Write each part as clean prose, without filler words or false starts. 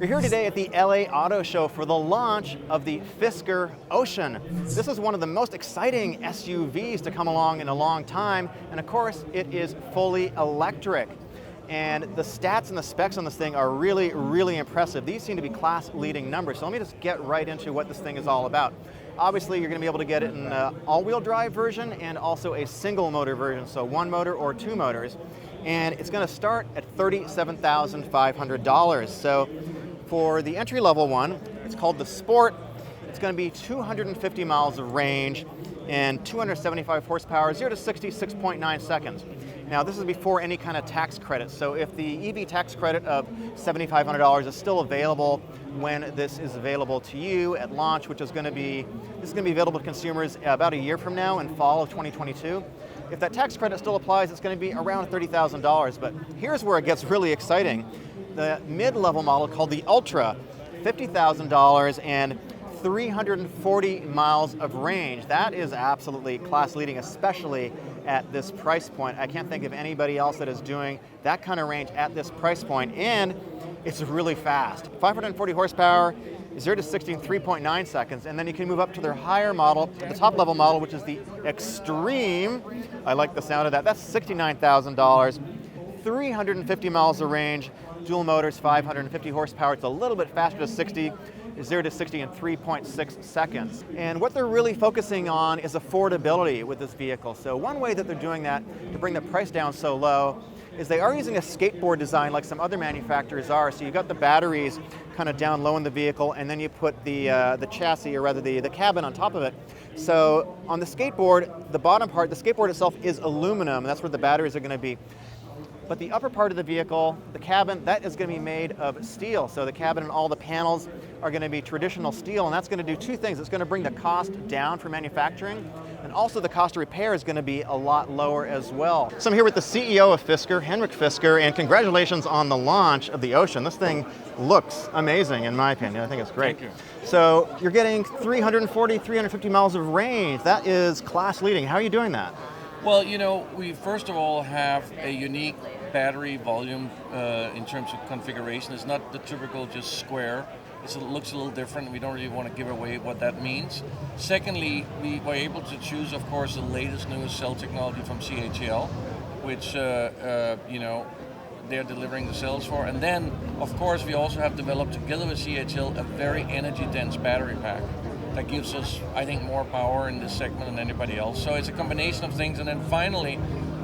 We're here today at the LA Auto Show for the launch of the Fisker Ocean. This is one of the most exciting SUVs to come along in a long time, and of course it is fully electric. And the stats and the specs on this thing are really, really impressive. These seem to be class-leading numbers, so let me just get right into what this thing is all about. Obviously, you're going to be able to get it in an all-wheel drive version and also a single motor version, so one motor or two motors. And it's going to start at $37,500. So for the entry-level one, it's called the Sport. It's going to be 250 miles of range and 275 horsepower, 0 to 60, 6.9 seconds. Now, this is before any kind of tax credit. So if the EV tax credit of $7,500 is still available when this is available to you at launch, which is going to be, available to consumers about a year from now in fall of 2022. If that tax credit still applies, it's going to be around $30,000. But here's where it gets really exciting. The mid-level model called the Ultra, $50,000 and 340 miles of range. That is absolutely class-leading, especially at this price point. I can't think of anybody else that is doing that kind of range at this price point, and it's really fast. 540 horsepower, 0 to 60 in 3.9 seconds, and then you can move up to their higher model, the top level model, which is the Extreme. I like the sound of that. That's $69,000, 350 miles of range, dual motors, 550 horsepower. It's a little bit faster to 60, 0 to 60 in 3.6 seconds. And what they're really focusing on is affordability with this vehicle. So one way that they're doing that to bring the price down so low is they are using a skateboard design like some other manufacturers are. So you've got the batteries kind of down low in the vehicle, and then you put the chassis, or rather the cabin on top of it. So on the skateboard, the bottom part, the skateboard itself is aluminum, and that's where the batteries are going to be. But the upper part of the vehicle, the cabin, that is going to be made of steel. So the cabin and all the panels are going to be traditional steel, and that's going to do two things. It's going to bring the cost down for manufacturing, and also the cost of repair is going to be a lot lower as well. So I'm here with the CEO of Fisker, Henrik Fisker, and congratulations on the launch of the Ocean. This thing looks amazing in my opinion. I think it's great. Thank you. So you're getting 340, 350 miles of range. That is class leading. How are you doing that? Well, you know, we first of all have a unique battery volume in terms of configuration. It's not the typical just square. It looks a little different. We don't really want to give away what that means. Secondly, we were able to choose, of course, the latest, newest cell technology from CATL, which, you know, they're delivering the cells for. And then, of course, we also have developed together with CATL a very energy-dense battery pack that gives us, I think, more power in this segment than anybody else. So it's a combination of things. And then finally,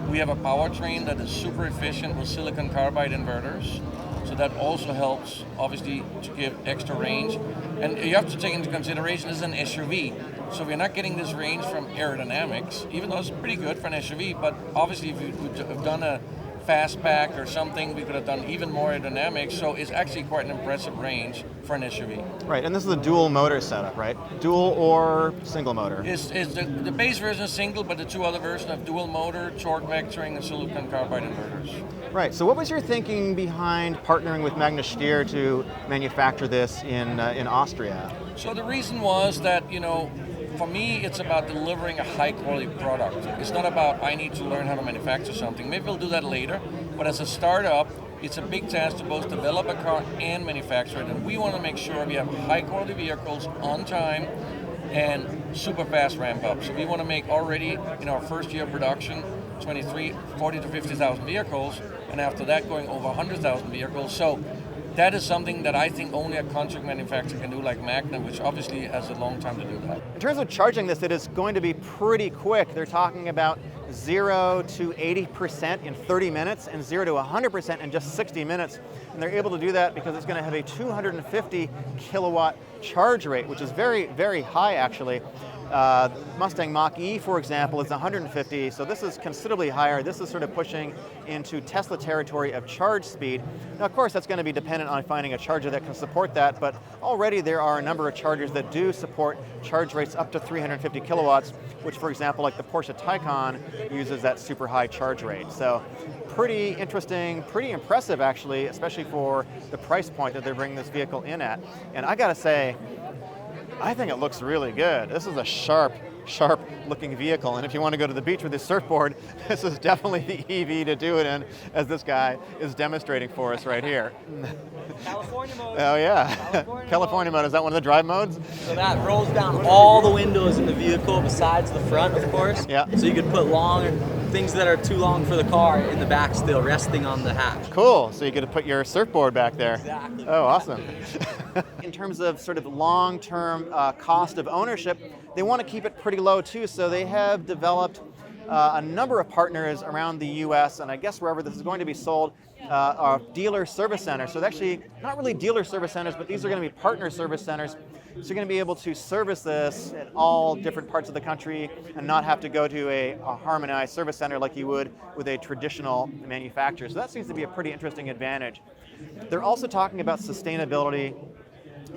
we have a powertrain that is super efficient with silicon carbide inverters. So that also helps, obviously, to give extra range. And you have to take into consideration this is an SUV. So we're not getting this range from aerodynamics, even though it's pretty good for an SUV. But obviously, if we would have done a fastback or something, we could have done even more aerodynamics. So it's actually quite an impressive range for an SUV. Right, and this is a dual motor setup, right? Dual or single motor? The base version is single, but the two other versions have dual motor, torque vectoring, and silicon carbide inverters. Right, so what was your thinking behind partnering with Magnus Steyr to manufacture this in Austria? So the reason was that, you know, for me, it's about delivering a high-quality product. It's not about I need to learn how to manufacture something. Maybe we'll do that later, but as a startup, it's a big task to both develop a car and manufacture it, and we want to make sure we have high-quality vehicles on time and super fast ramp-up. So we want to make already, in our first year of production, 40 to 50,000 vehicles, and after that going over 100,000 vehicles. So that is something that I think only a contract manufacturer can do, like Magna, which obviously has a long time to do that. In terms of charging this, it is going to be pretty quick. They're talking about 0 to 80% in 30 minutes and 0 to 100% in just 60 minutes. And they're able to do that because it's going to have a 250 kilowatt charge rate, which is very, very high actually. Mustang Mach-e, for example, is 150, so this is considerably higher. This is sort of pushing into Tesla territory of charge speed. Now, of course, that's going to be dependent on finding a charger that can support that, but already there are a number of chargers that do support charge rates up to 350 kilowatts, which, for example, like the Porsche Taycan uses that super high charge rate. So pretty interesting, pretty impressive, actually, especially for the price point that they're bringing this vehicle in at. And I gotta say, I think it looks really good. This is a sharp sharp looking vehicle. And if you want to go to the beach with this surfboard, this is definitely the EV to do it in, as this guy is demonstrating for us right here. California mode. Oh yeah, California mode. Is that one of the drive modes? So that rolls down all the windows in the vehicle besides the front, of course. Yeah. So you could put things that are too long for the car in the back still, resting on the hatch. Cool, so you get to put your surfboard back there. Exactly. Oh, awesome. In terms of sort of long-term cost of ownership, they want to keep it pretty low too, so they have developed a number of partners around the US, and I guess wherever this is going to be sold, are dealer service centers. So they're actually not really dealer service centers, but these are going to be partner service centers. So you're going to be able to service this in all different parts of the country and not have to go to a harmonized service center like you would with a traditional manufacturer. So that seems to be a pretty interesting advantage. They're also talking about sustainability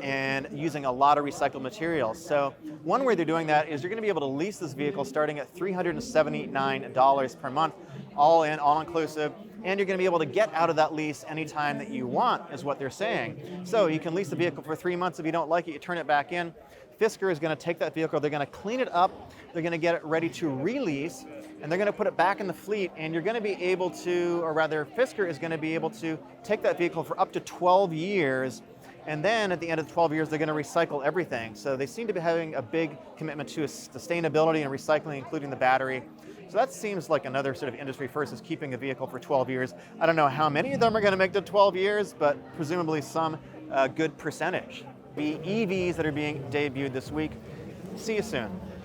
and using a lot of recycled materials. So one way they're doing that is you're going to be able to lease this vehicle starting at $379 per month, all in, all inclusive, and you're going to be able to get out of that lease anytime that you want, is what they're saying. So you can lease the vehicle for 3 months. If you don't like it, you turn it back in. Fisker is going to take that vehicle, they're going to clean it up, they're going to get it ready to release, and they're going to put it back in the fleet, and you're going to be able to, or rather Fisker is going to be able to take that vehicle for up to 12 years, and then at the end of the 12 years, they're going to recycle everything. So they seem to be having a big commitment to sustainability and recycling, including the battery. So that seems like another sort of industry first, is keeping a vehicle for 12 years. I don't know how many of them are going to make the 12 years, but presumably some good percentage. The EVs that are being debuted this week. See you soon.